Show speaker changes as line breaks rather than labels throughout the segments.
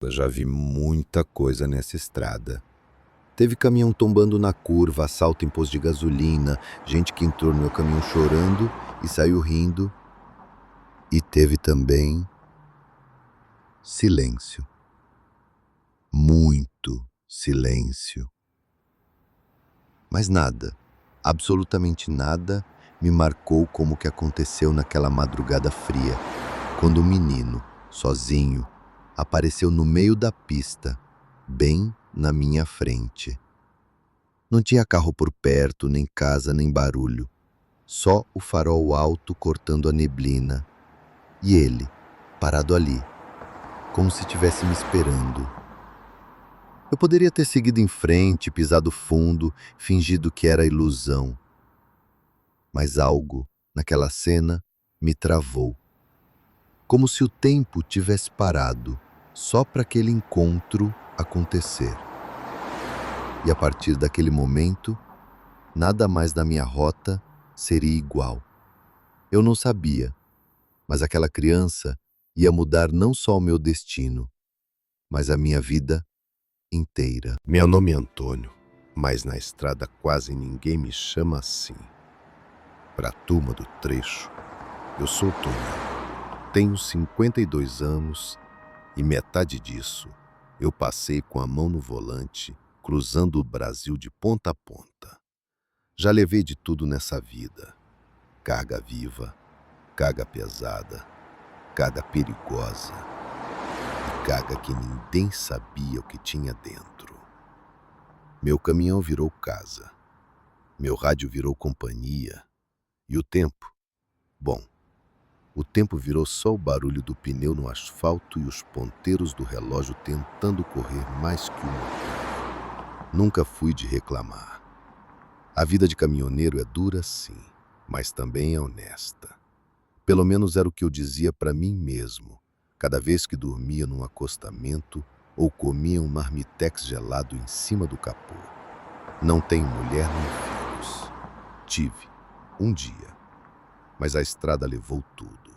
Eu já vi muita coisa nessa estrada. Teve caminhão tombando na curva, assalto em posto de gasolina, gente que entrou no meu caminhão chorando e saiu rindo. E teve também silêncio. Muito silêncio. Mas nada, absolutamente nada, me marcou como o que aconteceu naquela madrugada fria, quando um menino, sozinho, apareceu no meio da pista, bem na minha frente. Não tinha carro por perto, nem casa, nem barulho. Só o farol alto cortando a neblina. E ele, parado ali, como se estivesse me esperando. Eu poderia ter seguido em frente, pisado fundo, fingido que era ilusão. Mas algo, naquela cena, me travou. Como se o tempo tivesse parado, só para aquele encontro acontecer. E a partir daquele momento, nada mais da minha rota seria igual. Eu não sabia, mas aquela criança ia mudar não só o meu destino, mas a minha vida inteira. Meu nome é Antônio, mas na estrada quase ninguém me chama assim. Para a turma do trecho, eu sou Tony. Tenho 52 anos e metade disso eu passei com a mão no volante, cruzando o Brasil de ponta a ponta. Já levei de tudo nessa vida: carga viva, carga pesada, carga perigosa e carga que ninguém sabia o que tinha dentro. Meu caminhão virou casa, meu rádio virou companhia e o tempo, bom, o tempo virou só o barulho do pneu no asfalto e os ponteiros do relógio tentando correr mais que o motor. Nunca fui de reclamar. A vida de caminhoneiro é dura sim, mas também é honesta. Pelo menos era o que eu dizia para mim mesmo, cada vez que dormia num acostamento ou comia um marmitex gelado em cima do capô. Não tenho mulher nem filhos. Tive, um dia, mas a estrada levou tudo.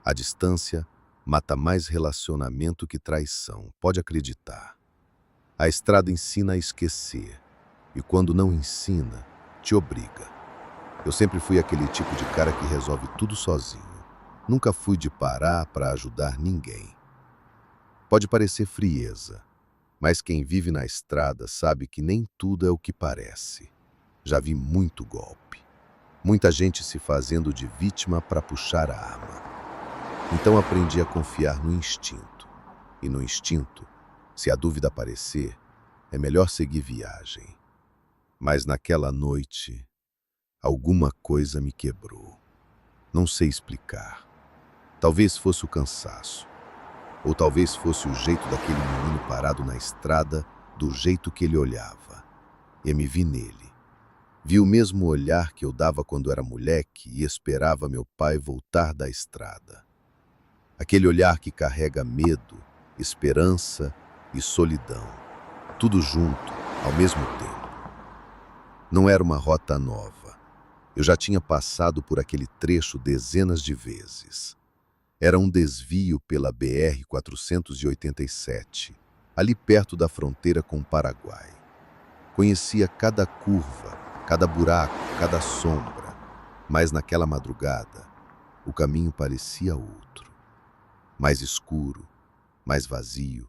A distância mata mais relacionamento que traição, pode acreditar. A estrada ensina a esquecer, e quando não ensina, te obriga. Eu sempre fui aquele tipo de cara que resolve tudo sozinho. Nunca fui de parar para ajudar ninguém. Pode parecer frieza, mas quem vive na estrada sabe que nem tudo é o que parece. Já vi muito golpe. Muita gente se fazendo de vítima para puxar a arma. Então aprendi a confiar no instinto. E no instinto, se a dúvida aparecer, é melhor seguir viagem. Mas naquela noite, alguma coisa me quebrou. Não sei explicar. Talvez fosse o cansaço. Ou talvez fosse o jeito daquele menino parado na estrada, do jeito que ele olhava. E me vi nele. Vi o mesmo olhar que eu dava quando era moleque e esperava meu pai voltar da estrada. Aquele olhar que carrega medo, esperança e solidão. Tudo junto, ao mesmo tempo. Não era uma rota nova. Eu já tinha passado por aquele trecho dezenas de vezes. Era um desvio pela BR-487, ali perto da fronteira com o Paraguai. Conhecia cada curva, cada buraco, cada sombra, mas naquela madrugada, o caminho parecia outro. Mais escuro, mais vazio,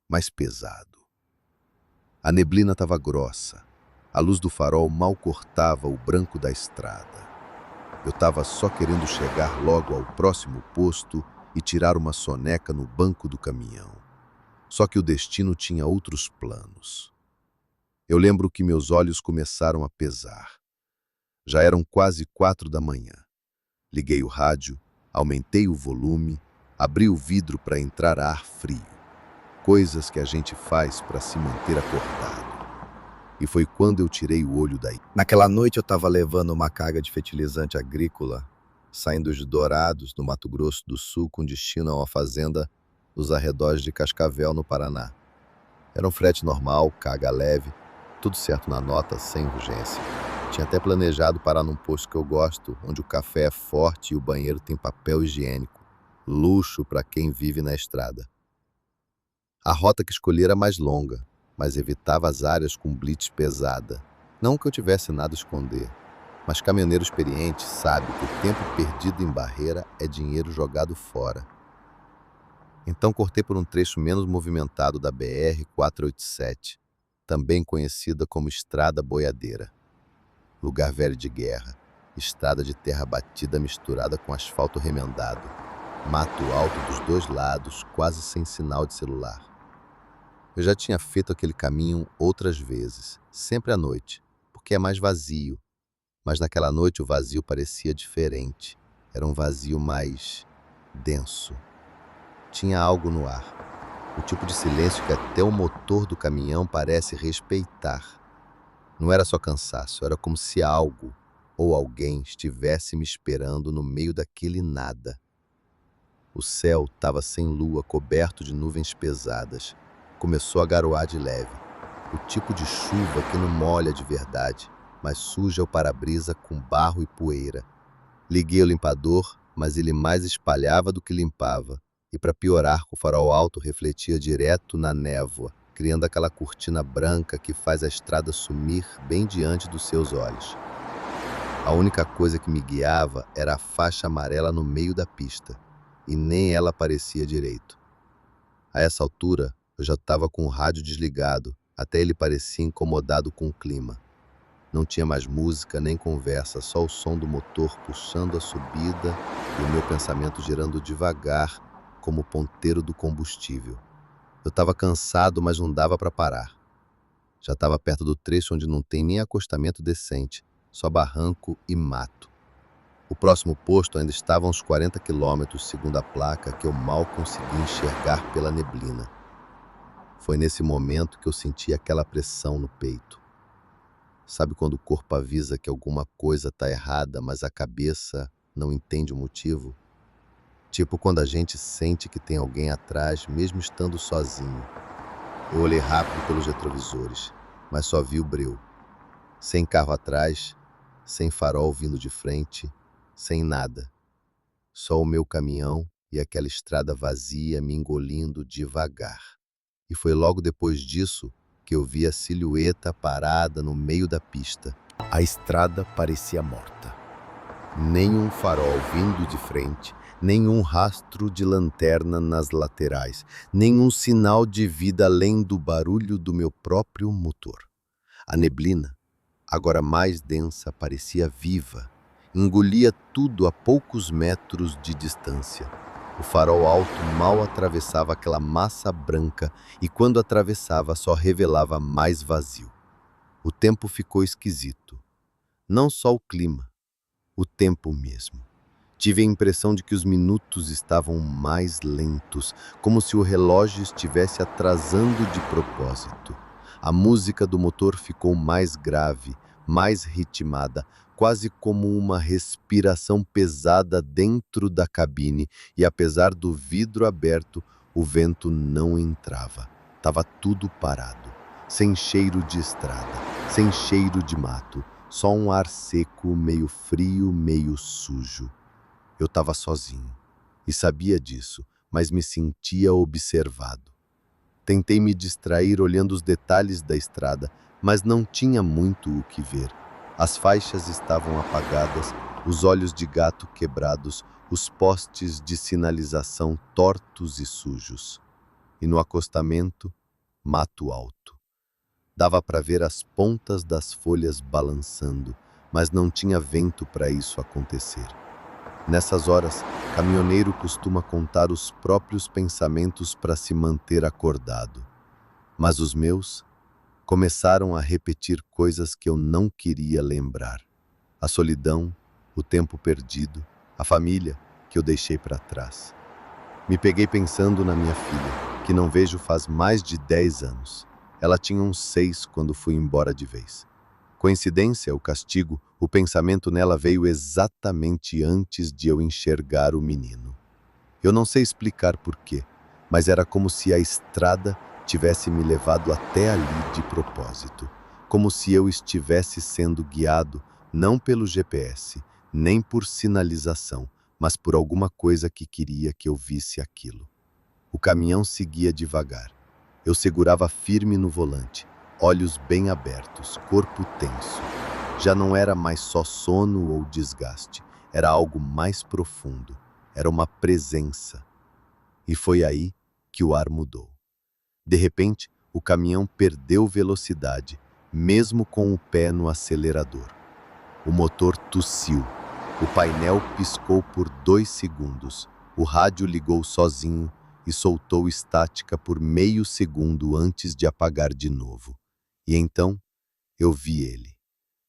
mais pesado. A neblina estava grossa, a luz do farol mal cortava o branco da estrada. Eu estava só querendo chegar logo ao próximo posto e tirar uma soneca no banco do caminhão. Só que o destino tinha outros planos. Eu lembro que meus olhos começaram a pesar. Já eram quase 4 da manhã. Liguei o rádio, aumentei o volume, abri o vidro para entrar ar frio. Coisas que a gente faz para se manter acordado. E foi quando eu tirei o olho daí. Naquela noite eu estava levando uma carga de fertilizante agrícola, saindo de Dourados, no Mato Grosso do Sul, com destino a uma fazenda nos arredores de Cascavel, no Paraná. Era um frete normal, carga leve, tudo certo na nota, sem urgência. Tinha até planejado parar num posto que eu gosto, onde o café é forte e o banheiro tem papel higiênico. Luxo para quem vive na estrada. A rota que escolhi era mais longa, mas evitava as áreas com blitz pesada. Não que eu tivesse nada a esconder, mas caminhoneiro experiente sabe que o tempo perdido em barreira é dinheiro jogado fora. Então cortei por um trecho menos movimentado da BR-487, também conhecida como Estrada Boiadeira. Lugar velho de guerra, estrada de terra batida misturada com asfalto remendado, mato alto dos dois lados, quase sem sinal de celular. Eu já tinha feito aquele caminho outras vezes, sempre à noite, porque é mais vazio. Mas naquela noite o vazio parecia diferente. Era um vazio mais denso. Tinha algo no ar. O tipo de silêncio que até o motor do caminhão parece respeitar. Não era só cansaço, era como se algo ou alguém estivesse me esperando no meio daquele nada. O céu estava sem lua, coberto de nuvens pesadas. Começou a garoar de leve. O tipo de chuva que não molha de verdade, mas suja o para-brisa com barro e poeira. Liguei o limpador, mas ele mais espalhava do que limpava. E para piorar, o farol alto refletia direto na névoa, criando aquela cortina branca que faz a estrada sumir bem diante dos seus olhos. A única coisa que me guiava era a faixa amarela no meio da pista, e nem ela aparecia direito. A essa altura, eu já estava com o rádio desligado, até ele parecia incomodado com o clima. Não tinha mais música nem conversa, só o som do motor puxando a subida e o meu pensamento girando devagar, como o ponteiro do combustível. Eu estava cansado, mas não dava para parar. Já estava perto do trecho onde não tem nem acostamento decente, só barranco e mato. O próximo posto ainda estava a uns 40 quilômetros, segundo a placa, que eu mal consegui enxergar pela neblina. Foi nesse momento que eu senti aquela pressão no peito. Sabe quando o corpo avisa que alguma coisa está errada, mas a cabeça não entende o motivo? Tipo quando a gente sente que tem alguém atrás, mesmo estando sozinho. Eu olhei rápido pelos retrovisores, mas só vi o breu. Sem carro atrás, sem farol vindo de frente, sem nada. Só o meu caminhão e aquela estrada vazia me engolindo devagar. E foi logo depois disso que eu vi a silhueta parada no meio da pista. A estrada parecia morta. Nenhum farol vindo de frente, nenhum rastro de lanterna nas laterais, nenhum sinal de vida além do barulho do meu próprio motor. A neblina, agora mais densa, parecia viva. Engolia tudo a poucos metros de distância. O farol alto mal atravessava aquela massa branca e quando atravessava só revelava mais vazio. O tempo ficou esquisito. Não só o clima, o tempo mesmo. Tive a impressão de que os minutos estavam mais lentos, como se o relógio estivesse atrasando de propósito. A música do motor ficou mais grave, mais ritmada, quase como uma respiração pesada dentro da cabine, e apesar do vidro aberto, o vento não entrava. Estava tudo parado, sem cheiro de estrada, sem cheiro de mato, só um ar seco, meio frio, meio sujo. Eu estava sozinho, e sabia disso, mas me sentia observado. Tentei me distrair olhando os detalhes da estrada, mas não tinha muito o que ver. As faixas estavam apagadas, os olhos de gato quebrados, os postes de sinalização tortos e sujos. E no acostamento, mato alto. Dava para ver as pontas das folhas balançando, mas não tinha vento para isso acontecer. Nessas horas, caminhoneiro costuma contar os próprios pensamentos para se manter acordado. Mas os meus começaram a repetir coisas que eu não queria lembrar. A solidão, o tempo perdido, a família que eu deixei para trás. Me peguei pensando na minha filha, que não vejo faz mais de 10 anos. Ela tinha uns 6 quando fui embora de vez. Coincidência ou castigo, o pensamento nela veio exatamente antes de eu enxergar o menino. Eu não sei explicar porquê, mas era como se a estrada tivesse me levado até ali de propósito, como se eu estivesse sendo guiado não pelo GPS, nem por sinalização, mas por alguma coisa que queria que eu visse aquilo. O caminhão seguia devagar. Eu segurava firme no volante, olhos bem abertos, corpo tenso. Já não era mais só sono ou desgaste, era algo mais profundo, era uma presença. E foi aí que o ar mudou. De repente, o caminhão perdeu velocidade, mesmo com o pé no acelerador. O motor tossiu, o painel piscou por 2 segundos, o rádio ligou sozinho e soltou estática por meio segundo antes de apagar de novo. E então, eu vi ele,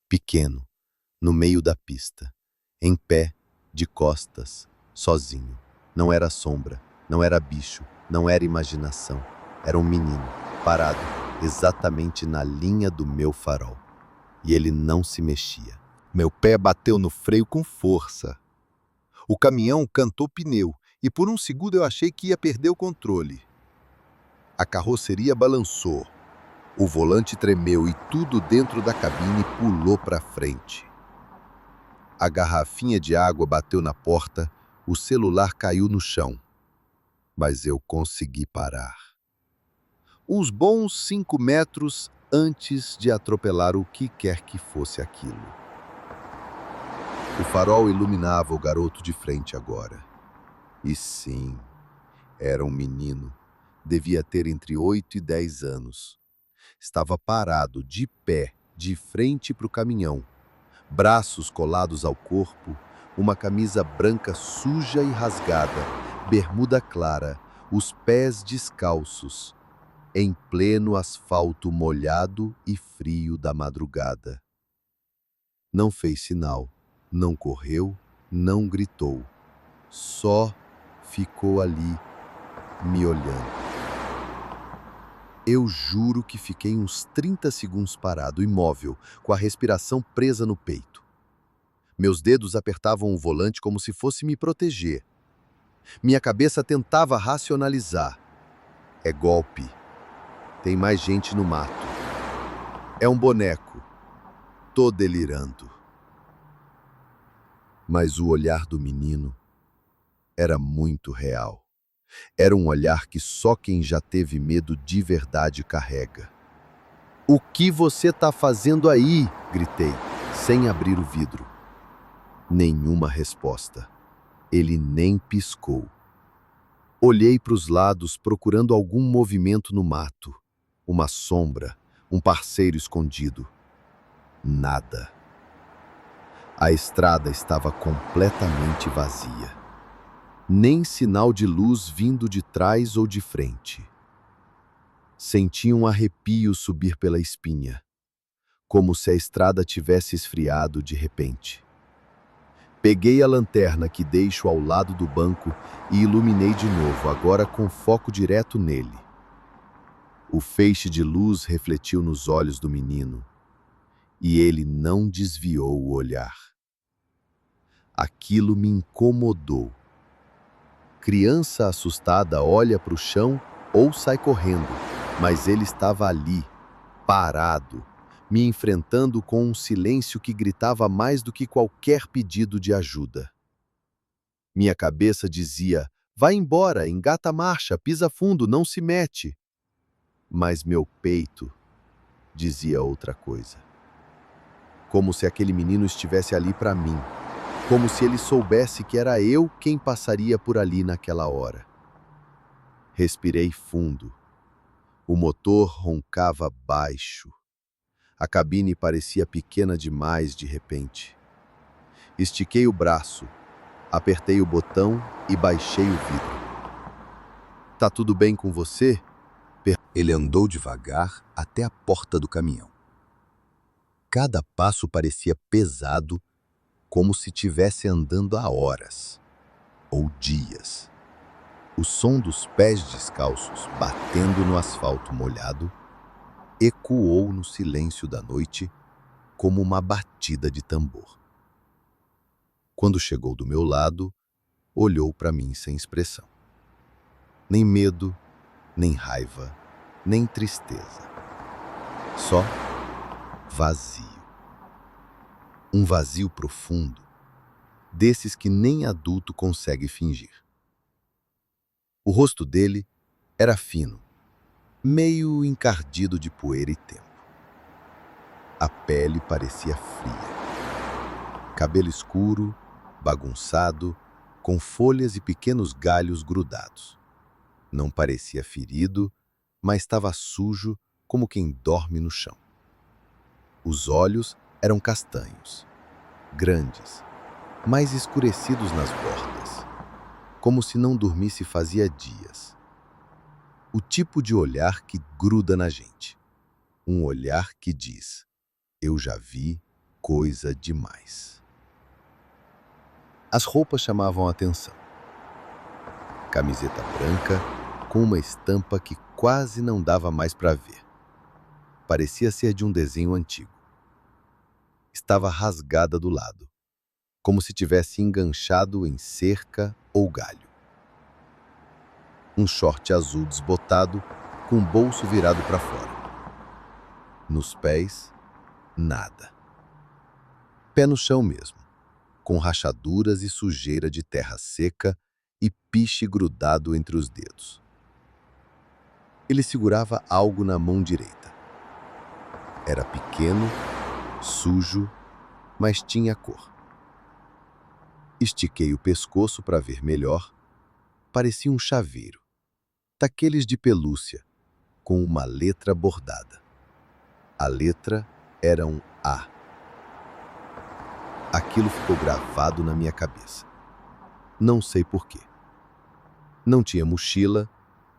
pequeno, no meio da pista, em pé, de costas, sozinho. Não era sombra, não era bicho, não era imaginação. Era um menino, parado, exatamente na linha do meu farol. E ele não se mexia.
Meu pé bateu no freio com força. O caminhão cantou pneu e por um segundo eu achei que ia perder o controle. A carroceria balançou. O volante tremeu e tudo dentro da cabine pulou para frente. A garrafinha de água bateu na porta, o celular caiu no chão. Mas eu consegui parar. Uns bons 5 metros antes de atropelar o que quer que fosse aquilo. O farol iluminava o garoto de frente agora. E sim, era um menino. Devia ter entre 8 e 10 anos. Estava parado, de pé, de frente para o caminhão. Braços colados ao corpo, uma camisa branca suja e rasgada, bermuda clara, os pés descalços, em pleno asfalto molhado e frio da madrugada. Não fez sinal, não correu, não gritou. Só ficou ali, me olhando. Eu juro que fiquei uns 30 segundos parado, imóvel, com a respiração presa no peito. Meus dedos apertavam o volante como se fosse me proteger. Minha cabeça tentava racionalizar. É golpe. Tem mais gente no mato. É um boneco. Tô delirando. Mas o olhar do menino era muito real. Era um olhar que só quem já teve medo de verdade carrega. "O que você tá fazendo aí?" gritei, sem abrir o vidro. Nenhuma resposta. Ele nem piscou. Olhei para os lados procurando algum movimento no mato. Uma sombra, um parceiro escondido. Nada. A estrada estava completamente vazia. Nem sinal de luz vindo de trás ou de frente. Senti um arrepio subir pela espinha, como se a estrada tivesse esfriado de repente. Peguei a lanterna que deixo ao lado do banco e iluminei de novo, agora com foco direto nele. O feixe de luz refletiu nos olhos do menino, e ele não desviou o olhar. Aquilo me incomodou. Criança assustada olha para o chão ou sai correndo, mas ele estava ali, parado, me enfrentando com um silêncio que gritava mais do que qualquer pedido de ajuda. Minha cabeça dizia: vai embora, engata a marcha, pisa fundo, não se mete. Mas meu peito dizia outra coisa. Como se aquele menino estivesse ali para mim. Como se ele soubesse que era eu quem passaria por ali naquela hora. Respirei fundo. O motor roncava baixo. A cabine parecia pequena demais de repente. Estiquei o braço, apertei o botão e baixei o vidro. "Tá tudo bem com você?" Ele andou devagar até a porta do caminhão. Cada passo parecia pesado, como se estivesse andando há horas ou dias. O som dos pés descalços batendo no asfalto molhado ecoou no silêncio da noite como uma batida de tambor. Quando chegou do meu lado, olhou para mim sem expressão. Nem medo, nem raiva, nem tristeza. Só vazio. Um vazio profundo, desses que nem adulto consegue fingir. O rosto dele era fino, meio encardido de poeira e tempo. A pele parecia fria. Cabelo escuro, bagunçado, com folhas e pequenos galhos grudados. Não parecia ferido, mas estava sujo como quem dorme no chão. Os olhos eram castanhos, grandes, mais escurecidos nas bordas, como se não dormisse fazia dias. O tipo de olhar que gruda na gente. Um olhar que diz: eu já vi coisa demais. As roupas chamavam a atenção. Camiseta branca com uma estampa que quase não dava mais para ver. Parecia ser de um desenho antigo. Estava rasgada do lado, como se tivesse enganchado em cerca ou galho. Um short azul desbotado com o bolso virado para fora. Nos pés, nada. Pé no chão mesmo, com rachaduras e sujeira de terra seca e piche grudado entre os dedos. Ele segurava algo na mão direita. Era pequeno, sujo, mas tinha cor. Estiquei o pescoço para ver melhor. Parecia um chaveiro, daqueles de pelúcia, com uma letra bordada. A letra era um A. Aquilo ficou gravado na minha cabeça. Não sei porquê. Não tinha mochila,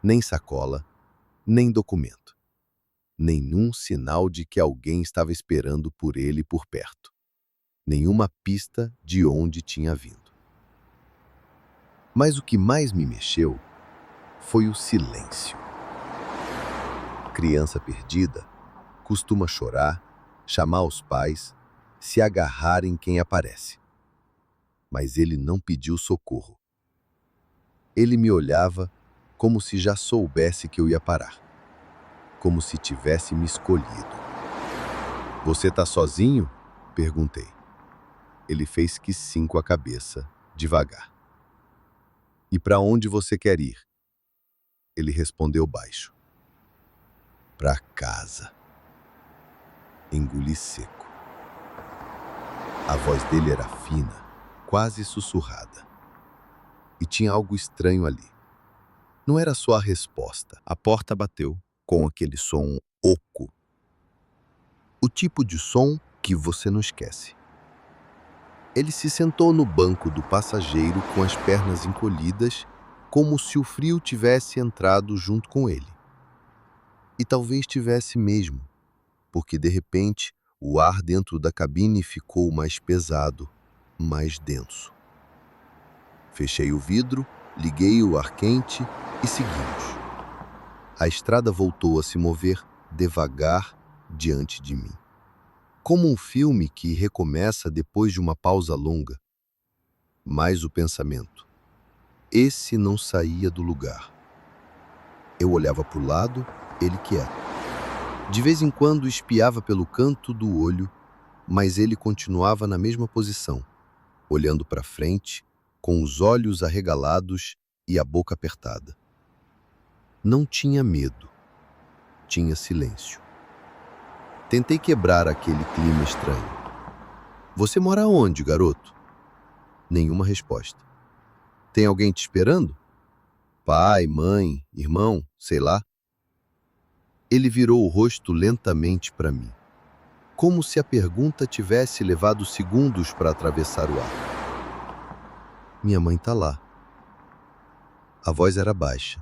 nem sacola, nem documento. Nenhum sinal de que alguém estava esperando por ele por perto. Nenhuma pista de onde tinha vindo. Mas o que mais me mexeu foi o silêncio. Criança perdida costuma chorar, chamar os pais, se agarrar em quem aparece. Mas ele não pediu socorro. Ele me olhava como se já soubesse que eu ia parar. Como se tivesse me escolhido. Você tá sozinho? Perguntei. Ele fez que sim com a cabeça, devagar. E para onde você quer ir? Ele respondeu baixo. Para casa. Engoli seco. A voz dele era fina, quase sussurrada. E tinha algo estranho ali. Não era só a resposta. A porta bateu com aquele som oco. O tipo de som que você não esquece. Ele se sentou no banco do passageiro com as pernas encolhidas, como se o frio tivesse entrado junto com ele. E talvez tivesse mesmo, porque de repente o ar dentro da cabine ficou mais pesado, mais denso. Fechei o vidro, liguei o ar quente e seguimos. A estrada voltou a se mover devagar diante de mim. Como um filme que recomeça depois de uma pausa longa. Mas o pensamento. Esse não saía do lugar. Eu olhava para o lado, ele quieto. De vez em quando espiava pelo canto do olho, mas ele continuava na mesma posição, olhando para frente, com os olhos arregalados e a boca apertada. Não tinha medo, tinha silêncio. Tentei quebrar aquele clima estranho. Você mora onde, garoto? Nenhuma resposta. Tem alguém te esperando? Pai, mãe, irmão, sei lá. Ele virou o rosto lentamente para mim, como se a pergunta tivesse levado segundos para atravessar o ar. Minha mãe tá lá. A voz era baixa,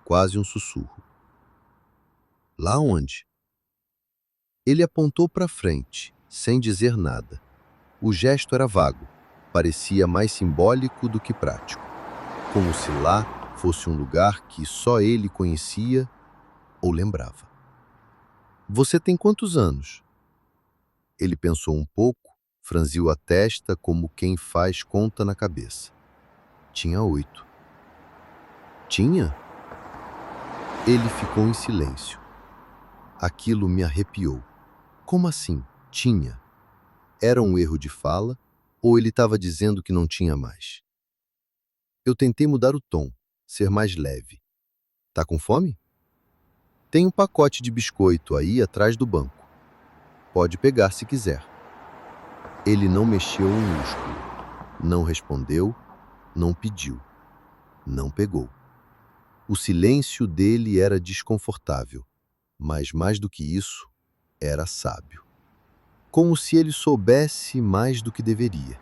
quase um sussurro. Lá onde? Ele apontou para frente, sem dizer nada. O gesto era vago, parecia mais simbólico do que prático, como se lá fosse um lugar que só ele conhecia ou lembrava. Você tem quantos anos? Ele pensou um pouco, franziu a testa como quem faz conta na cabeça. Tinha 8. Tinha? Ele ficou em silêncio. Aquilo me arrepiou. Como assim? Tinha? Era um erro de fala ou ele estava dizendo que não tinha mais? Eu tentei mudar o tom, ser mais leve. Tá com fome? Tem um pacote de biscoito aí atrás do banco. Pode pegar se quiser. Ele não mexeu um músculo, não respondeu, não pediu, não pegou. O silêncio dele era desconfortável, mas mais do que isso, era sábio. Como se ele soubesse mais do que deveria.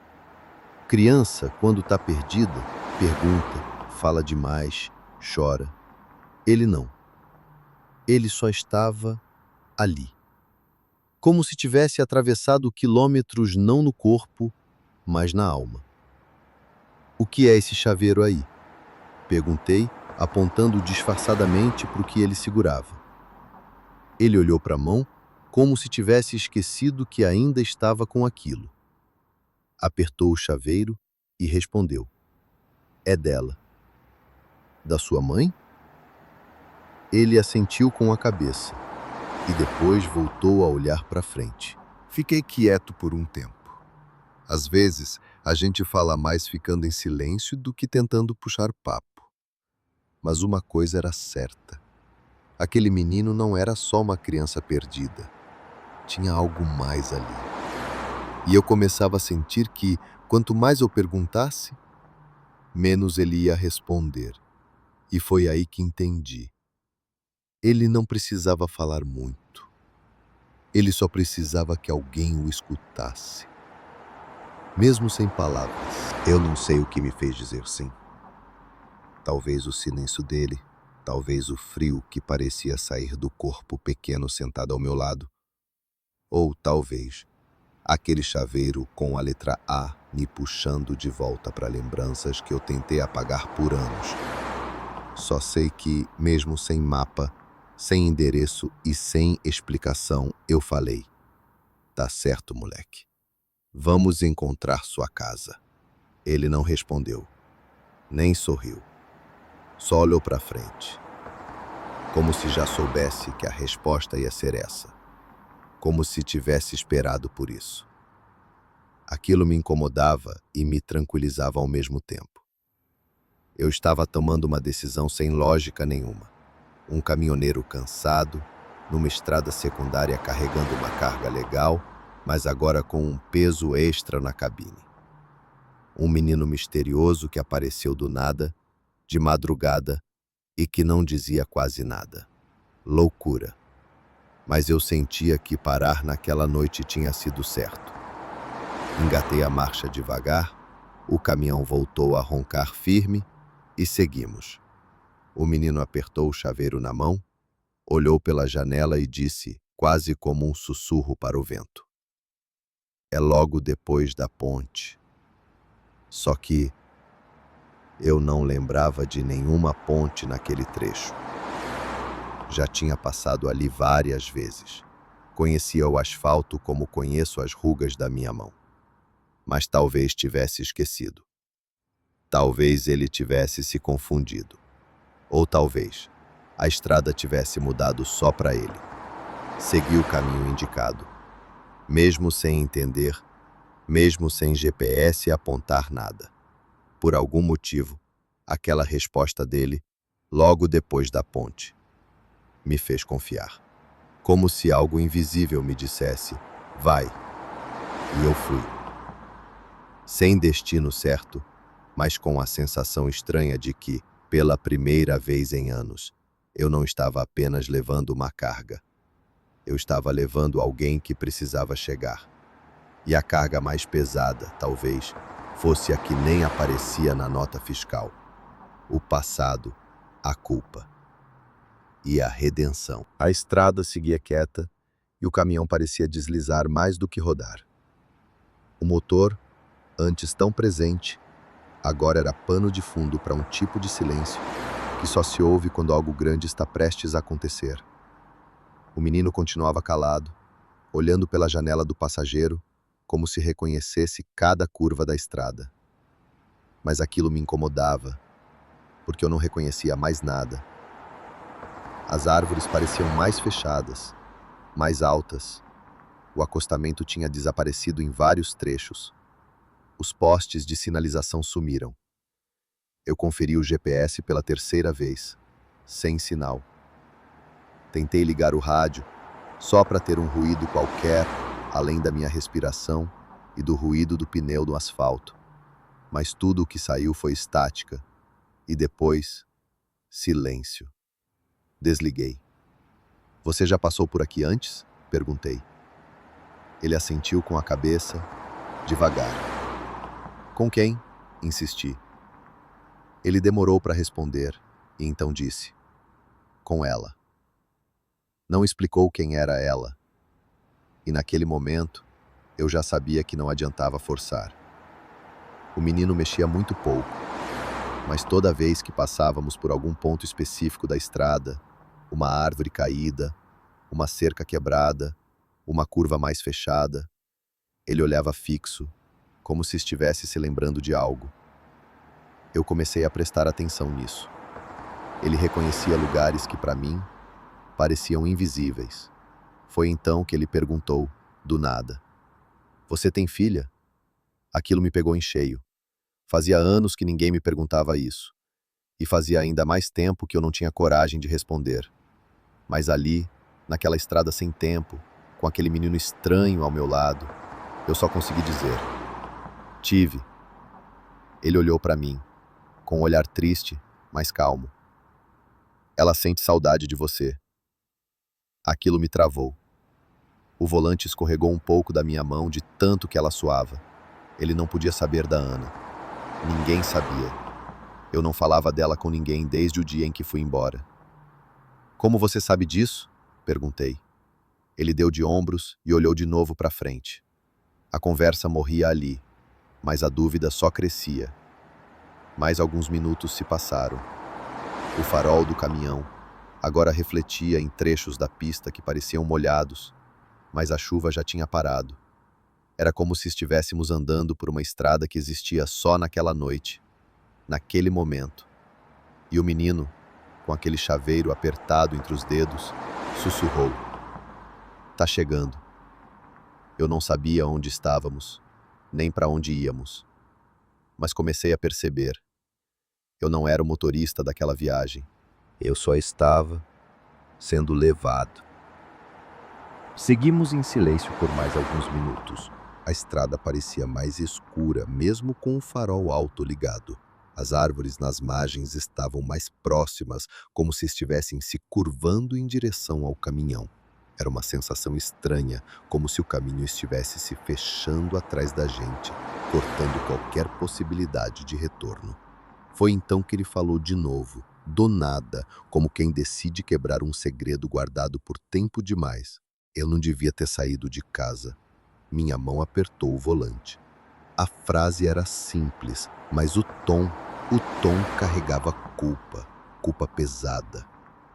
Criança, quando está perdida, pergunta, fala demais, chora. Ele não. Ele só estava ali. Como se tivesse atravessado quilômetros não no corpo, mas na alma. O que é esse chaveiro aí? Perguntei, apontando disfarçadamente para o que ele segurava. Ele olhou para a mão, como se tivesse esquecido que ainda estava com aquilo. Apertou o chaveiro e respondeu. É dela. Da sua mãe? Ele assentiu com a cabeça e depois voltou a olhar para frente.
Fiquei quieto por um tempo. Às vezes, a gente fala mais ficando em silêncio do que tentando puxar papo. Mas uma coisa era certa. Aquele menino não era só uma criança perdida. Tinha algo mais ali. E eu começava a sentir que, quanto mais eu perguntasse, menos ele ia responder. E foi aí que entendi. Ele não precisava falar muito. Ele só precisava que alguém o escutasse. Mesmo sem palavras. Eu não sei o que me fez dizer sim. Talvez o silêncio dele, talvez o frio que parecia sair do corpo pequeno sentado ao meu lado, ou talvez aquele chaveiro com a letra A me puxando de volta para lembranças que eu tentei apagar por anos. Só sei que, mesmo sem mapa, sem endereço e sem explicação, eu falei: tá certo, moleque. Vamos encontrar sua casa. Ele não respondeu, nem sorriu. Só olhou para frente, como se já soubesse que a resposta ia ser essa, como se tivesse esperado por isso. Aquilo me incomodava e me tranquilizava ao mesmo tempo. Eu estava tomando uma decisão sem lógica nenhuma. Um caminhoneiro cansado, numa estrada secundária carregando uma carga legal, mas agora com um peso extra na cabine. Um menino misterioso que apareceu do nada, de madrugada, e que não dizia quase nada. Loucura. Mas eu sentia que parar naquela noite tinha sido certo. Engatei a marcha devagar, o caminhão voltou a roncar firme e seguimos. O menino apertou o chaveiro na mão, olhou pela janela e disse, quase como um sussurro para o vento: é logo depois da ponte. Só que eu não lembrava de nenhuma ponte naquele trecho. Já tinha passado ali várias vezes. Conhecia o asfalto como conheço as rugas da minha mão. Mas talvez tivesse esquecido. Talvez ele tivesse se confundido. Ou talvez a estrada tivesse mudado só para ele. Segui o caminho indicado. Mesmo sem entender, mesmo sem GPS apontar nada. Por algum motivo, aquela resposta dele, logo depois da ponte, me fez confiar. Como se algo invisível me dissesse, vai. E eu fui. Sem destino certo, mas com a sensação estranha de que, pela primeira vez em anos, eu não estava apenas levando uma carga. Eu estava levando alguém que precisava chegar. E a carga mais pesada, talvez, fosse a que nem aparecia na nota fiscal. O passado, a culpa. E a redenção. A estrada seguia quieta e o caminhão parecia deslizar mais do que rodar. O motor, antes tão presente, agora era pano de fundo para um tipo de silêncio que só se ouve quando algo grande está prestes a acontecer. O menino continuava calado, olhando pela janela do passageiro, como se reconhecesse cada curva da estrada. Mas aquilo me incomodava, porque eu não reconhecia mais nada. As árvores pareciam mais fechadas, mais altas. O acostamento tinha desaparecido em vários trechos. Os postes de sinalização sumiram. Eu conferi o GPS pela terceira vez, sem sinal.
Tentei ligar o rádio, só para ter um ruído qualquer, além da minha respiração e do ruído do pneu no asfalto. Mas tudo o que saiu foi estática. E depois, silêncio. Desliguei. Você já passou por aqui antes? Perguntei. Ele assentiu com a cabeça, devagar. Com quem? Insisti. Ele demorou para responder e então disse: com ela. Não explicou quem era ela. E naquele momento, eu já sabia que não adiantava forçar. O menino mexia muito pouco, mas toda vez que passávamos por algum ponto específico da estrada, uma árvore caída, uma cerca quebrada, uma curva mais fechada, ele olhava fixo, como se estivesse se lembrando de algo. Eu comecei a prestar atenção nisso. Ele reconhecia lugares que, para mim, pareciam invisíveis. Foi então que ele perguntou, do nada: Você tem filha? Aquilo me pegou em cheio. Fazia anos que ninguém me perguntava isso. E fazia ainda mais tempo que eu não tinha coragem de responder. Mas ali, naquela estrada sem tempo, com aquele menino estranho ao meu lado, eu só consegui dizer: tive. Ele olhou para mim, com um olhar triste, mas calmo. Ela sente saudade de você. Aquilo me travou. O volante escorregou um pouco da minha mão de tanto que ela suava. Ele não podia saber da Ana. Ninguém sabia. Eu não falava dela com ninguém desde o dia em que fui embora. Como você sabe disso? Perguntei. Ele deu de ombros e olhou de novo para frente. A conversa morria ali, mas a dúvida só crescia. Mais alguns minutos se passaram. O farol do caminhão agora refletia em trechos da pista que pareciam molhados, mas a chuva já tinha parado. Era como se estivéssemos andando por uma estrada que existia só naquela noite, naquele momento. E o menino, com aquele chaveiro apertado entre os dedos, sussurrou: Tá chegando. Eu não sabia onde estávamos, nem para onde íamos. Mas comecei a perceber. Eu não era o motorista daquela viagem. Eu só estava sendo levado. Seguimos em silêncio por mais alguns minutos. A estrada parecia mais escura, mesmo com o farol alto ligado. As árvores nas margens estavam mais próximas, como se estivessem se curvando em direção ao caminhão. Era uma sensação estranha, como se o caminho estivesse se fechando atrás da gente, cortando qualquer possibilidade de retorno. Foi então que ele falou de novo, do nada, como quem decide quebrar um segredo guardado por tempo demais. Eu não devia ter saído de casa. Minha mão apertou o volante. A frase era simples, mas o tom carregava culpa, culpa pesada.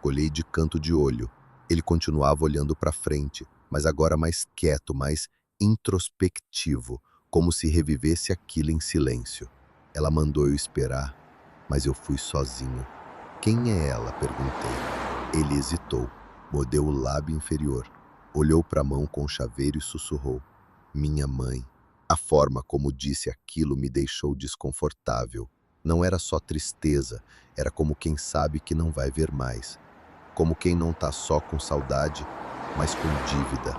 Olhei de canto de olho. Ele continuava olhando para frente, mas agora mais quieto, mais introspectivo, como se revivesse aquilo em silêncio. Ela mandou eu esperar, mas eu fui sozinho. Quem é ela? Perguntei. Ele hesitou, mordeu o lábio inferior, olhou para a mão com o chaveiro e sussurrou: minha mãe. A forma como disse aquilo me deixou desconfortável. Não era só tristeza, era como quem sabe que não vai ver mais. Como quem não tá só com saudade, mas com dívida.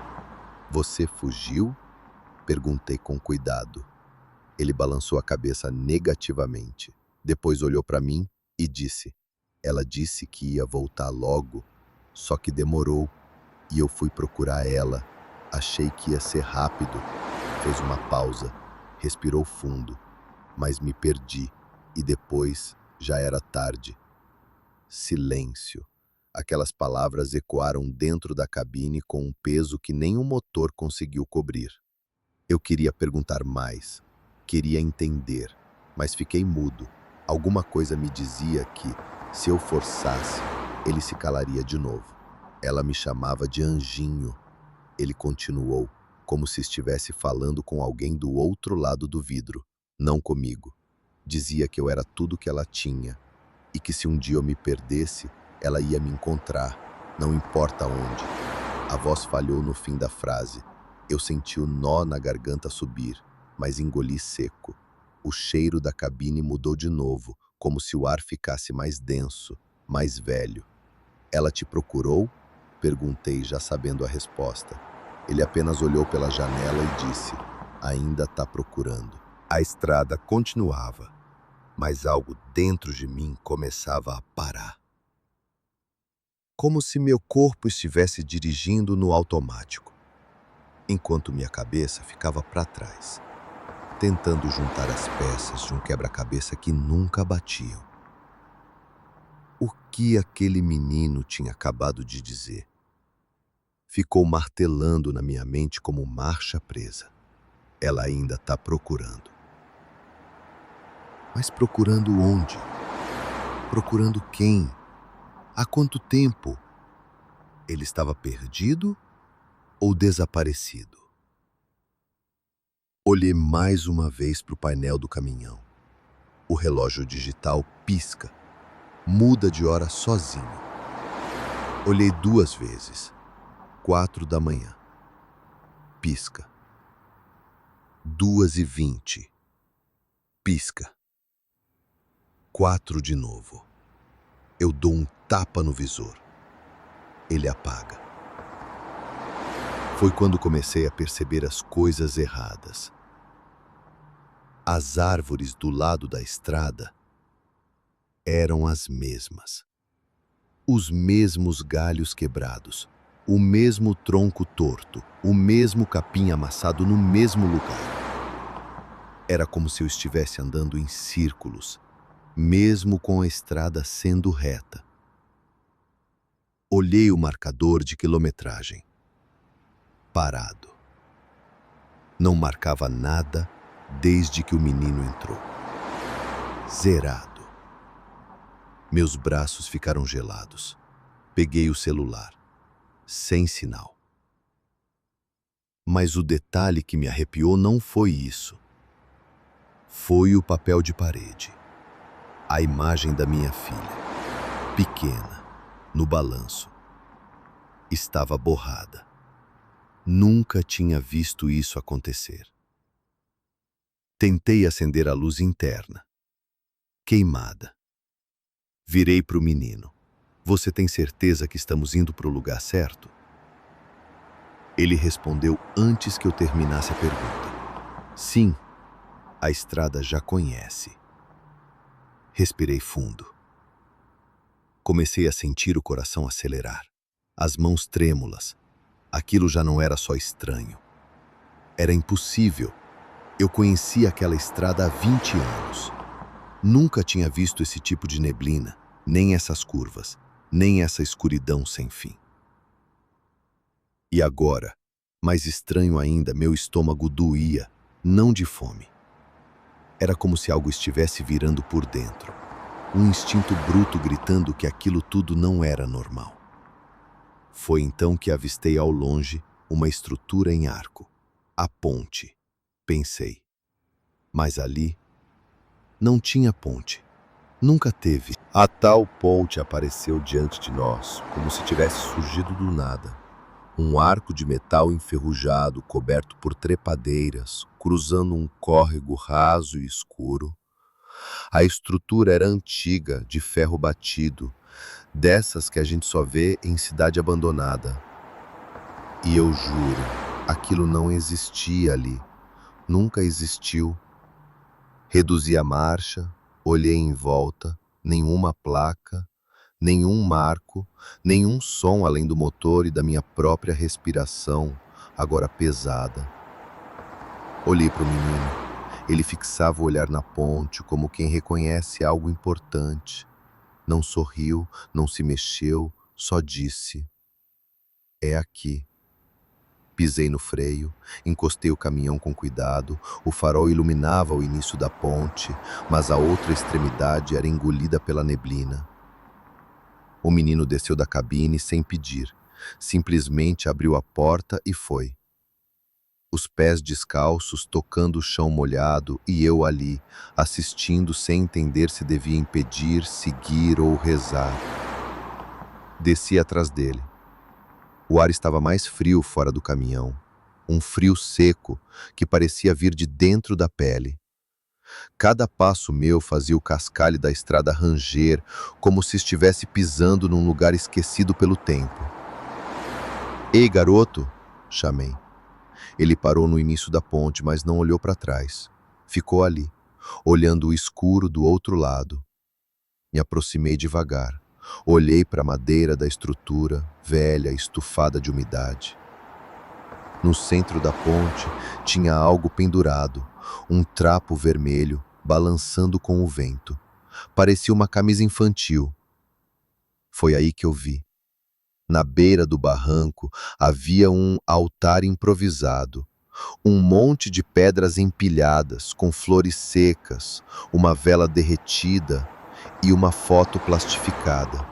Você fugiu? Perguntei com cuidado. Ele balançou a cabeça negativamente. Depois olhou para mim e disse: ela disse que ia voltar logo, só que demorou e eu fui procurar ela. Achei que ia ser rápido. Fez uma pausa, respirou fundo, mas me perdi e depois já era tarde. Silêncio. Aquelas palavras ecoaram dentro da cabine com um peso que nem o motor conseguiu cobrir. Eu queria perguntar mais, queria entender, mas fiquei mudo. Alguma coisa me dizia que, se eu forçasse, ele se calaria de novo. Ela me chamava de anjinho. Ele continuou, como se estivesse falando com alguém do outro lado do vidro, não comigo. Dizia que eu era tudo que ela tinha, e que se um dia eu me perdesse, ela ia me encontrar, não importa onde. A voz falhou no fim da frase. Eu senti o nó na garganta subir, mas engoli seco. O cheiro da cabine mudou de novo, como se o ar ficasse mais denso, mais velho. Ela te procurou? Perguntei, já sabendo a resposta. Ele apenas olhou pela janela e disse: ainda está procurando. A estrada continuava, mas algo dentro de mim começava a parar. Como se meu corpo estivesse dirigindo no automático, enquanto minha cabeça ficava para trás, tentando juntar as peças de um quebra-cabeça que nunca batiam. O que aquele menino tinha acabado de dizer ficou martelando na minha mente como marcha presa. Ela ainda está procurando. Mas procurando onde? Procurando quem? Há quanto tempo? Ele estava perdido ou desaparecido? Olhei mais uma vez para o painel do caminhão. O relógio digital pisca, muda de hora sozinho. Olhei 2 vezes. 4 da manhã. Pisca. 2h20. Pisca. 4 de novo. Eu dou um tapa no visor. Ele apaga. Foi quando comecei a perceber as coisas erradas. As árvores do lado da estrada eram as mesmas. Os mesmos galhos quebrados, o mesmo tronco torto, o mesmo capim amassado no mesmo lugar. Era como se eu estivesse andando em círculos, mesmo com a estrada sendo reta. Olhei o marcador de quilometragem. Parado. Não marcava nada desde que o menino entrou. Zerado. Meus braços ficaram gelados. Peguei o celular. Sem sinal. Mas o detalhe que me arrepiou não foi isso. Foi o papel de parede. A imagem da minha filha, pequena, no balanço. Estava borrada. Nunca tinha visto isso acontecer. Tentei acender a luz interna. Queimada. Virei para o menino. Você tem certeza que estamos indo para o lugar certo? Ele respondeu antes que eu terminasse a pergunta. Sim, a estrada já conhece. Respirei fundo. Comecei a sentir o coração acelerar. As mãos trêmulas. Aquilo já não era só estranho. Era impossível. Eu conhecia aquela estrada há 20 anos. Nunca tinha visto esse tipo de neblina, nem essas curvas, nem essa escuridão sem fim. E agora, mais estranho ainda, meu estômago doía, não de fome. Era como se algo estivesse virando por dentro. Um instinto bruto gritando que aquilo tudo não era normal. Foi então que avistei ao longe uma estrutura em arco. A ponte, pensei. Mas ali não tinha ponte. Nunca teve. A tal ponte apareceu diante de nós, como se tivesse surgido do nada. Um arco de metal enferrujado, coberto por trepadeiras, cruzando um córrego raso e escuro. A estrutura era antiga, de ferro batido, dessas que a gente só vê em cidade abandonada. E eu juro, aquilo não existia ali. Nunca existiu. Reduzi a marcha, olhei em volta, nenhuma placa, nenhum marco, nenhum som além do motor e da minha própria respiração, agora pesada. Olhei para o menino. Ele fixava o olhar na ponte, como quem reconhece algo importante. Não sorriu, não se mexeu, só disse: é aqui. Pisei no freio, encostei o caminhão com cuidado, o farol iluminava o início da ponte, mas a outra extremidade era engolida pela neblina. O menino desceu da cabine sem pedir, simplesmente abriu a porta e foi. Os pés descalços tocando o chão molhado e eu ali, assistindo sem entender se devia impedir, seguir ou rezar. Desci atrás dele. O ar estava mais frio fora do caminhão, um frio seco que parecia vir de dentro da pele. Cada passo meu fazia o cascalho da estrada ranger, como se estivesse pisando num lugar esquecido pelo tempo. Ei, garoto! Chamei. Ele parou no início da ponte, mas não olhou para trás. Ficou ali, olhando o escuro do outro lado. Me aproximei devagar. Olhei para a madeira da estrutura, velha, estufada de umidade. No centro da ponte tinha algo pendurado, um trapo vermelho, balançando com o vento. Parecia uma camisa infantil. Foi aí que eu vi. Na beira do barranco havia um altar improvisado, um monte de pedras empilhadas, com flores secas, uma vela derretida e uma foto plastificada.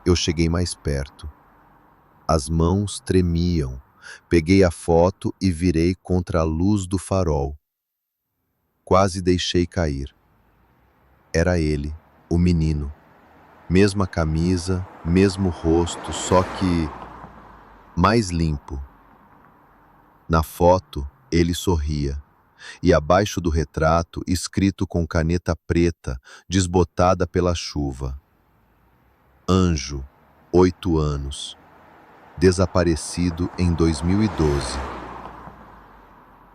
Eu cheguei mais perto. As mãos tremiam. Peguei a foto e virei contra a luz do farol. Quase deixei cair. Era ele, o menino. Mesma camisa, mesmo rosto, só que mais limpo. Na foto, ele sorria. E abaixo do retrato, escrito com caneta preta, desbotada pela chuva: Anjo, 8 anos. Desaparecido em 2012.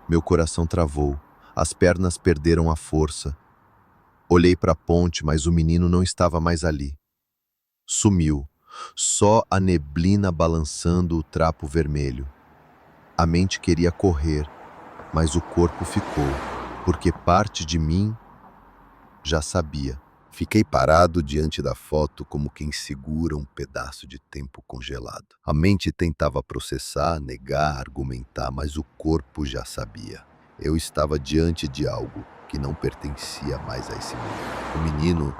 Meu coração travou. As pernas perderam a força. Olhei para a ponte, mas o menino não estava mais ali. Sumiu. Só a neblina balançando o trapo vermelho. A mente queria correr, mas o corpo ficou, porque parte de mim já sabia. Fiquei parado diante da foto como quem segura um pedaço de tempo congelado. A mente tentava processar, negar, argumentar, mas o corpo já sabia. Eu estava diante de algo que não pertencia mais a esse mundo. O menino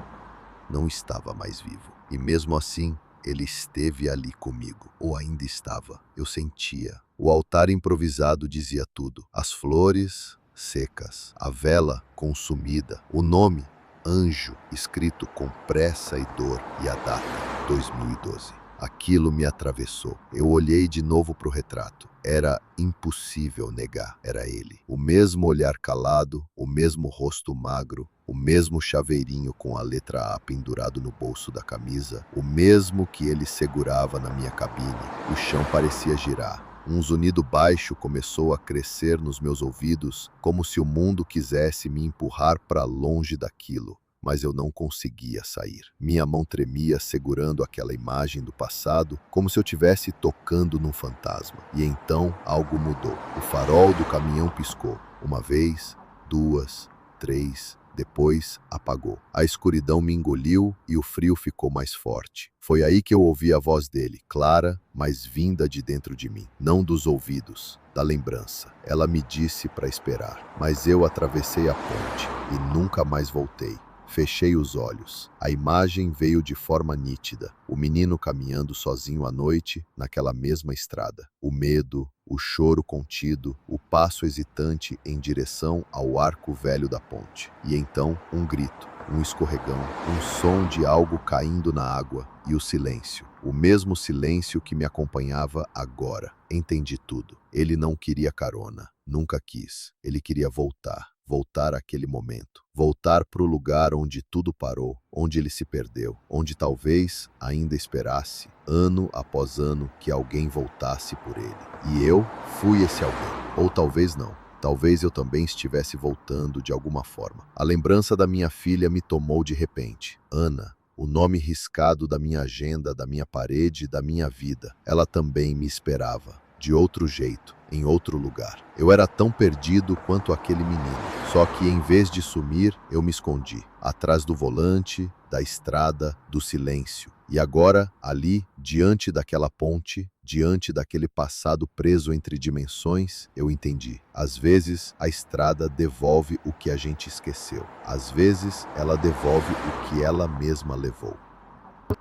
não estava mais vivo. E mesmo assim, ele esteve ali comigo, ou ainda estava. Eu sentia. O altar improvisado dizia tudo. As flores secas, a vela consumida, o nome Anjo, escrito com pressa e dor, e a data, 2012. Aquilo me atravessou. Eu olhei de novo para o retrato. Era impossível negar. Era ele. O mesmo olhar calado, o mesmo rosto magro, o mesmo chaveirinho com a letra A pendurado no bolso da camisa, o mesmo que ele segurava na minha cabine. O chão parecia girar. Um zunido baixo começou a crescer nos meus ouvidos, como se o mundo quisesse me empurrar para longe daquilo, mas eu não conseguia sair. Minha mão tremia segurando aquela imagem do passado, como se eu estivesse tocando num fantasma. E então algo mudou. O farol do caminhão piscou. Uma vez, duas, três. Depois apagou. A escuridão me engoliu e o frio ficou mais forte. Foi aí que eu ouvi a voz dele, clara, mas vinda de dentro de mim, não dos ouvidos, da lembrança. Ela me disse para esperar, mas eu atravessei a ponte e nunca mais voltei. Fechei os olhos. A imagem veio de forma nítida. O menino caminhando sozinho à noite, naquela mesma estrada. O medo, o choro contido, o passo hesitante em direção ao arco velho da ponte. E então, um grito, um escorregão, um som de algo caindo na água e o silêncio. O mesmo silêncio que me acompanhava agora. Entendi tudo. Ele não queria carona. Nunca quis. Ele queria voltar. Voltar àquele momento, voltar para o lugar onde tudo parou, onde ele se perdeu, onde talvez ainda esperasse, ano após ano, que alguém voltasse por ele. E eu fui esse alguém, ou talvez não. Talvez eu também estivesse voltando de alguma forma. A lembrança da minha filha me tomou de repente. Ana, o nome riscado da minha agenda, da minha parede, da minha vida. Ela também me esperava, de outro jeito, em outro lugar. Eu era tão perdido quanto aquele menino, só que em vez de sumir, eu me escondi, atrás do volante, da estrada, do silêncio. E agora, ali, diante daquela ponte, diante daquele passado preso entre dimensões, eu entendi. Às vezes, a estrada devolve o que a gente esqueceu. Às vezes, ela devolve o que ela mesma levou.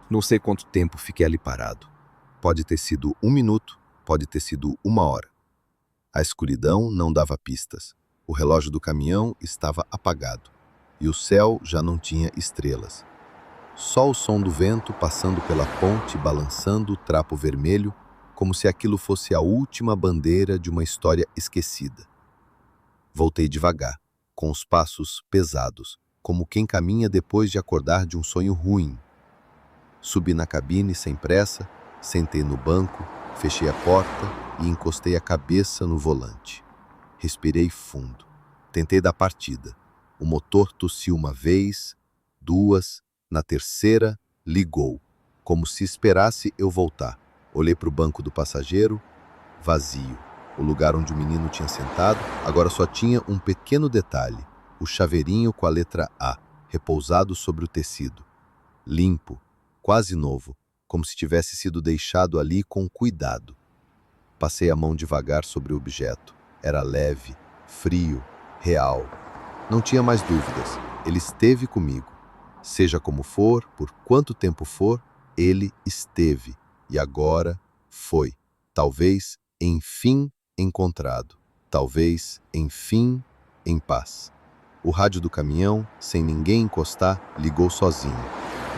Não sei quanto tempo fiquei ali parado. Pode ter sido 1 minuto, pode ter sido 1 hora. A escuridão não dava pistas. O relógio do caminhão estava apagado. E o céu já não tinha estrelas. Só o som do vento passando pela ponte, balançando o trapo vermelho, como se aquilo fosse a última bandeira de uma história esquecida. Voltei devagar, com os passos pesados, como quem caminha depois de acordar de um sonho ruim. Subi na cabine sem pressa, sentei no banco Fechei a porta e encostei a cabeça no volante. Respirei fundo. Tentei dar partida. O motor tossiu uma vez, duas, na terceira, ligou, como se esperasse eu voltar. Olhei para o banco do passageiro, vazio. O lugar onde o menino tinha sentado agora só tinha um pequeno detalhe: o chaveirinho com a letra A, repousado sobre o tecido. Limpo, quase novo, como se tivesse sido deixado ali com cuidado. Passei a mão devagar sobre o objeto. Era leve, frio, real. Não tinha mais dúvidas. Ele esteve comigo. Seja como for, por quanto tempo for, ele esteve. E agora foi. Talvez, enfim, encontrado. Talvez, enfim, em paz. O rádio do caminhão, sem ninguém encostar, ligou sozinho.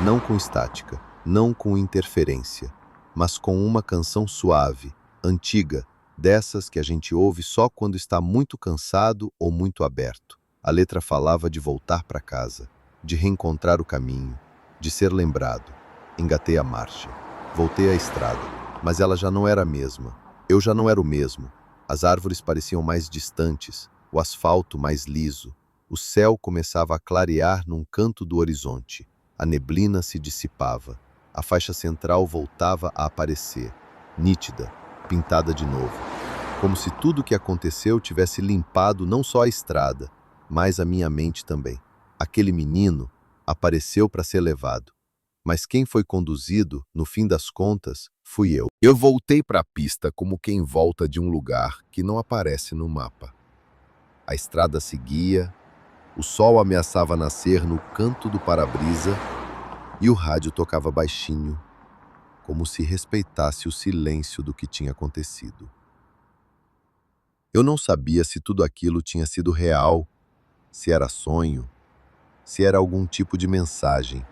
Não com estática, não com interferência, mas com uma canção suave, antiga, dessas que a gente ouve só quando está muito cansado ou muito aberto. A letra falava de voltar para casa, de reencontrar o caminho, de ser lembrado. Engatei a marcha. Voltei à estrada, mas ela já não era a mesma. Eu já não era o mesmo. As árvores pareciam mais distantes, o asfalto mais liso. O céu começava a clarear num canto do horizonte. A neblina se dissipava. A faixa central voltava a aparecer, nítida, pintada de novo. Como se tudo o que aconteceu tivesse limpado não só a estrada, mas a minha mente também. Aquele menino apareceu para ser levado. Mas quem foi conduzido, no fim das contas, fui eu. Eu voltei para a pista como quem volta de um lugar que não aparece no mapa. A estrada seguia, o sol ameaçava nascer no canto do para-brisa e o rádio tocava baixinho, como se respeitasse o silêncio do que tinha acontecido. Eu não sabia se tudo aquilo tinha sido real, se era sonho, se era algum tipo de mensagem.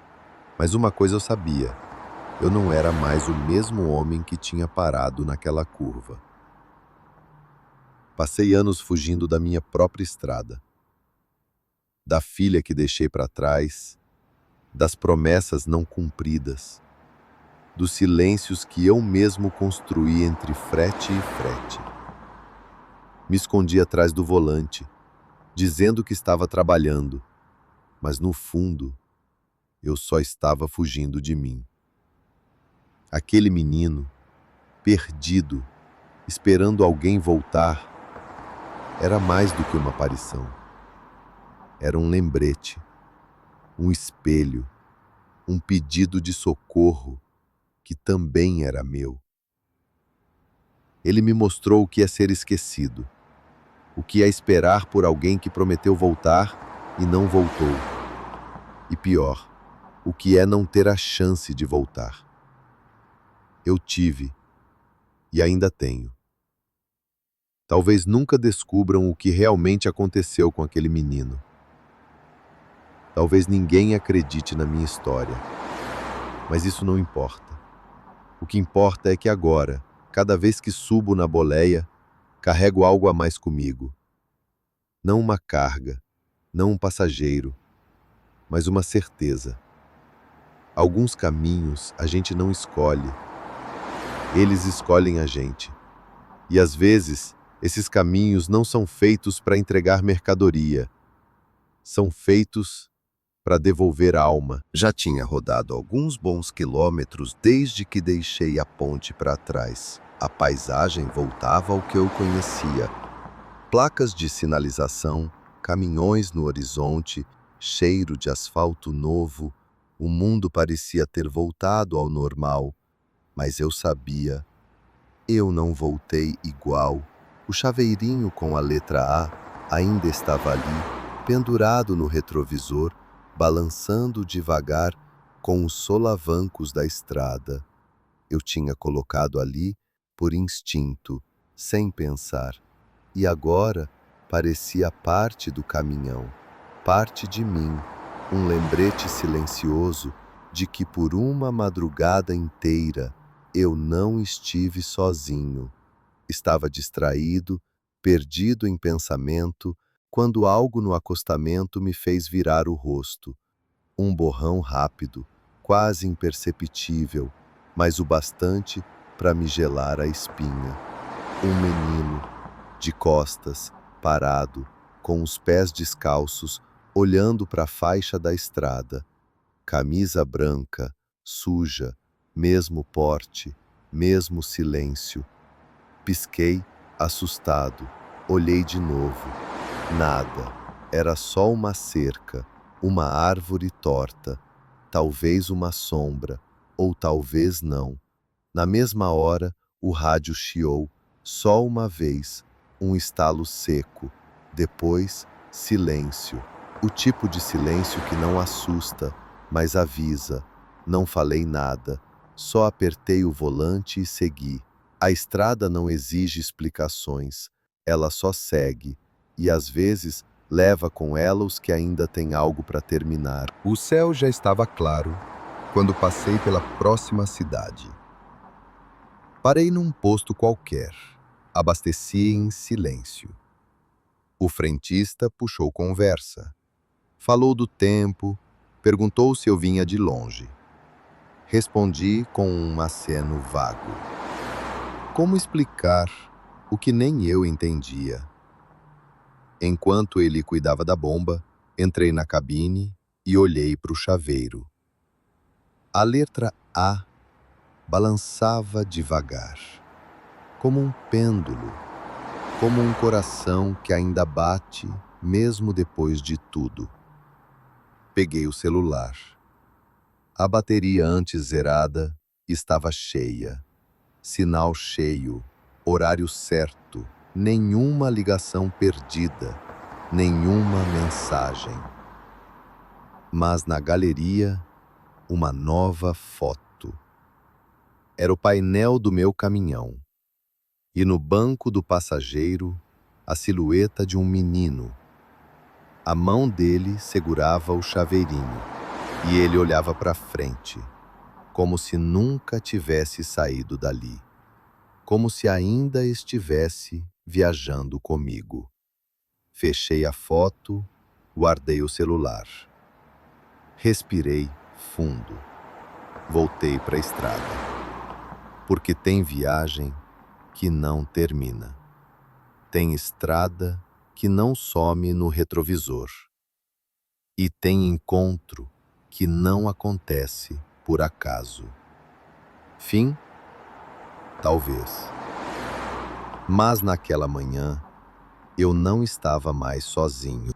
Mas uma coisa eu sabia: eu não era mais o mesmo homem que tinha parado naquela curva. Passei anos fugindo da minha própria estrada, da filha que deixei para trás, das promessas não cumpridas, dos silêncios que eu mesmo construí entre frete e frete. Me escondi atrás do volante, dizendo que estava trabalhando, mas no fundo, eu só estava fugindo de mim. Aquele menino, perdido, esperando alguém voltar, era mais do que uma aparição. Era um lembrete, um espelho, um pedido de socorro que também era meu. Ele me mostrou o que é ser esquecido, o que é esperar por alguém que prometeu voltar e não voltou. E pior, o que é não ter a chance de voltar. Eu tive, e ainda tenho. Talvez nunca descubram o que realmente aconteceu com aquele menino. Talvez ninguém acredite na minha história. Mas isso não importa. O que importa é que agora, cada vez que subo na boleia, carrego algo a mais comigo. Não uma carga, não um passageiro, mas uma certeza. Alguns caminhos a gente não escolhe. Eles escolhem a gente. E às vezes, esses caminhos não são feitos para entregar mercadoria. São feitos para devolver a alma. Já tinha rodado alguns bons quilômetros desde que deixei a ponte para trás. A paisagem voltava ao que eu conhecia. Placas de sinalização, caminhões no horizonte, cheiro de asfalto novo. O mundo parecia ter voltado ao normal, mas eu sabia, eu não voltei igual. O chaveirinho com a letra A ainda estava ali, pendurado no retrovisor, balançando devagar com os solavancos da estrada. Eu tinha colocado ali por instinto, sem pensar. E agora parecia parte do caminhão, parte de mim, um lembrete silencioso de que por uma madrugada inteira eu não estive sozinho. Estava distraído, perdido em pensamento, quando algo no acostamento me fez virar o rosto. Um borrão rápido, quase imperceptível, mas o bastante para me gelar a espinha. Um menino, de costas, parado, com os pés descalços, olhando para a faixa da estrada. Camisa branca, suja, mesmo porte, mesmo silêncio. Pisquei, assustado. Olhei de novo. Nada. Era só uma cerca, uma árvore torta, talvez uma sombra, ou talvez não. Na mesma hora, o rádio chiou, só uma vez, um estalo seco. Depois, silêncio. O tipo de silêncio que não assusta, mas avisa. Não falei nada, só apertei o volante e segui. A estrada não exige explicações, ela só segue, e às vezes leva com ela os que ainda têm algo para terminar.
O céu já estava claro quando passei pela próxima cidade. Parei num posto qualquer, abasteci em silêncio. O frentista puxou conversa. Falou do tempo, perguntou se eu vinha de longe. Respondi com um aceno vago. Como explicar o que nem eu entendia? Enquanto ele cuidava da bomba, entrei na cabine e olhei para o chaveiro. A letra A balançava devagar, como um pêndulo, como um coração que ainda bate mesmo depois de tudo. Peguei o celular. A bateria antes zerada estava cheia. Sinal cheio, horário certo, nenhuma ligação perdida, nenhuma mensagem. Mas na galeria, uma nova foto. Era o painel do meu caminhão. E no banco do passageiro, a silhueta de um menino. A mão dele segurava o chaveirinho e ele olhava para frente, como se nunca tivesse saído dali, como se ainda estivesse viajando comigo. Fechei a foto, guardei o celular. Respirei fundo. Voltei para a estrada. Porque tem viagem que não termina. Tem estrada que não some no retrovisor. E tem encontro que não acontece por acaso. Fim? Talvez. Mas naquela manhã, eu não estava mais sozinho.